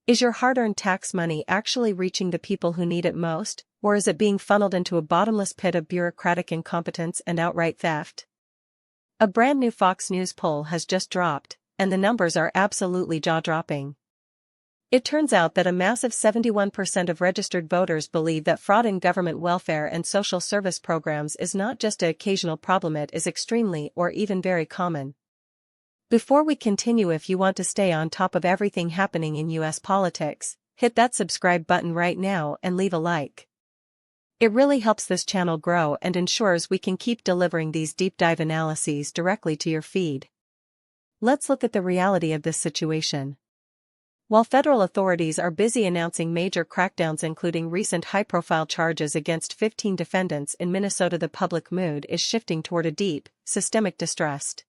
Is your hard-earned tax money actually reaching the people who need it most, or is it being funneled into a bottomless pit of bureaucratic incompetence and outright theft? A brand new Fox News poll has just dropped, and the numbers are absolutely jaw-dropping. It turns out that a massive 71% of registered voters believe that fraud in government welfare and social service programs is not just an occasional problem, it is extremely or even very common. Before we continue, if you want to stay on top of everything happening in US politics, hit that subscribe button right now and leave a like. It really helps this channel grow and ensures we can keep delivering these deep dive analyses directly to your feed. Let's look at the reality of this situation. While federal authorities are busy announcing major crackdowns including recent high-profile charges against 15 defendants in Minnesota, the public mood is shifting toward a deep, systemic distrust.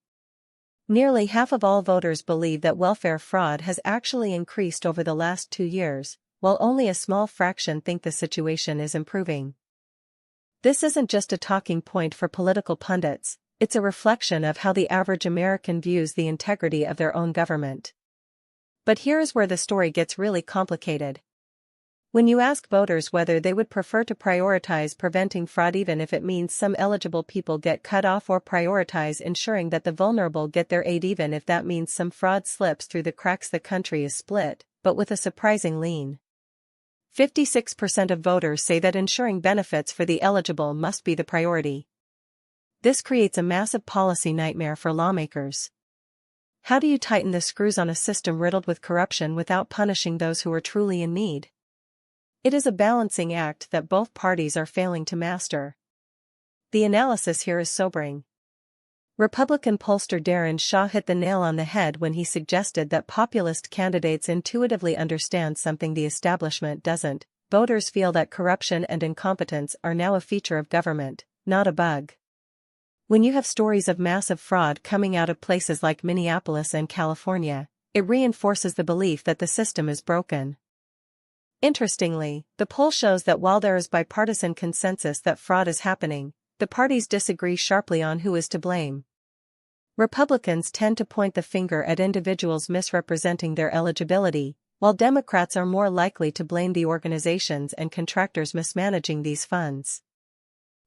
Nearly half of all voters believe that welfare fraud has actually increased over the last 2 years, while only a small fraction think the situation is improving. This isn't just a talking point for political pundits, it's a reflection of how the average American views the integrity of their own government. But here's where the story gets really complicated. When you ask voters whether they would prefer to prioritize preventing fraud even if it means some eligible people get cut off, or prioritize ensuring that the vulnerable get their aid even if that means some fraud slips through the cracks, the country is split, but with a surprising lean. 56% of voters say that ensuring benefits for the eligible must be the priority. This creates a massive policy nightmare for lawmakers. How do you tighten the screws on a system riddled with corruption without punishing those who are truly in need? It is a balancing act that both parties are failing to master. The analysis here is sobering. Republican pollster Darren Shaw hit the nail on the head when he suggested that populist candidates intuitively understand something the establishment doesn't. Voters feel that corruption and incompetence are now a feature of government, not a bug. When you have stories of massive fraud coming out of places like Minneapolis and California, it reinforces the belief that the system is broken. Interestingly, the poll shows that while there is bipartisan consensus that fraud is happening, the parties disagree sharply on who is to blame. Republicans tend to point the finger at individuals misrepresenting their eligibility, while Democrats are more likely to blame the organizations and contractors mismanaging these funds.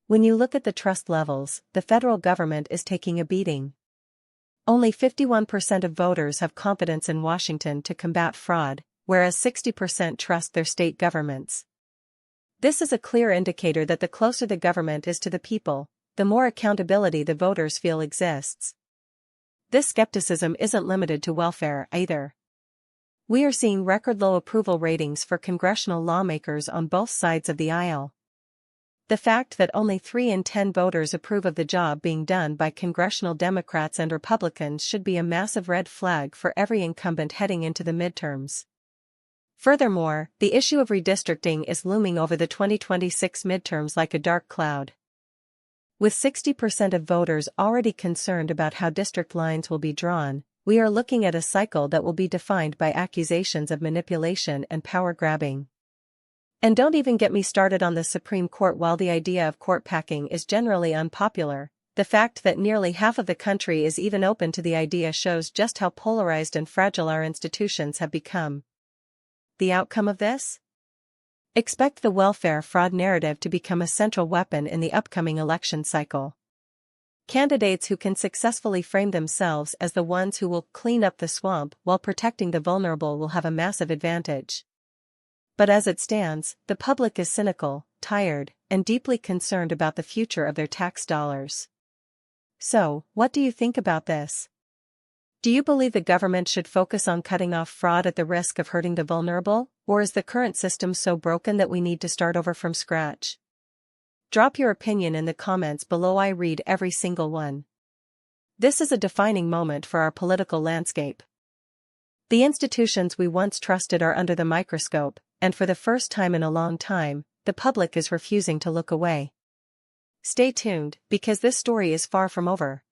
When you look at the trust levels, the federal government is taking a beating. Only 51% of voters have confidence in Washington to combat fraud, whereas 60% trust their state governments. This is a clear indicator that the closer the government is to the people, the more accountability the voters feel exists. This skepticism isn't limited to welfare either. We are seeing record-low approval ratings for congressional lawmakers on both sides of the aisle. The fact that only 3 in 10 voters approve of the job being done by congressional Democrats and Republicans should be a massive red flag for every incumbent heading into the midterms. Furthermore, the issue of redistricting is looming over the 2026 midterms like a dark cloud. With 60% of voters already concerned about how district lines will be drawn, we are looking at a cycle that will be defined by accusations of manipulation and power grabbing. And don't even get me started on the Supreme Court. While the idea of court packing is generally unpopular, the fact that nearly half of the country is even open to the idea shows just how polarized and fragile our institutions have become. The outcome of this? Expect the welfare fraud narrative to become a central weapon in the upcoming election cycle. Candidates who can successfully frame themselves as the ones who will clean up the swamp while protecting the vulnerable will have a massive advantage. But as it stands, the public is cynical, tired, and deeply concerned about the future of their tax dollars. So, what do you think about this? Do you believe the government should focus on cutting off fraud at the risk of hurting the vulnerable, or is the current system so broken that we need to start over from scratch? Drop your opinion in the comments below. I read every single one. This is a defining moment for our political landscape. The institutions we once trusted are under the microscope, and for the first time in a long time, the public is refusing to look away. Stay tuned, because this story is far from over.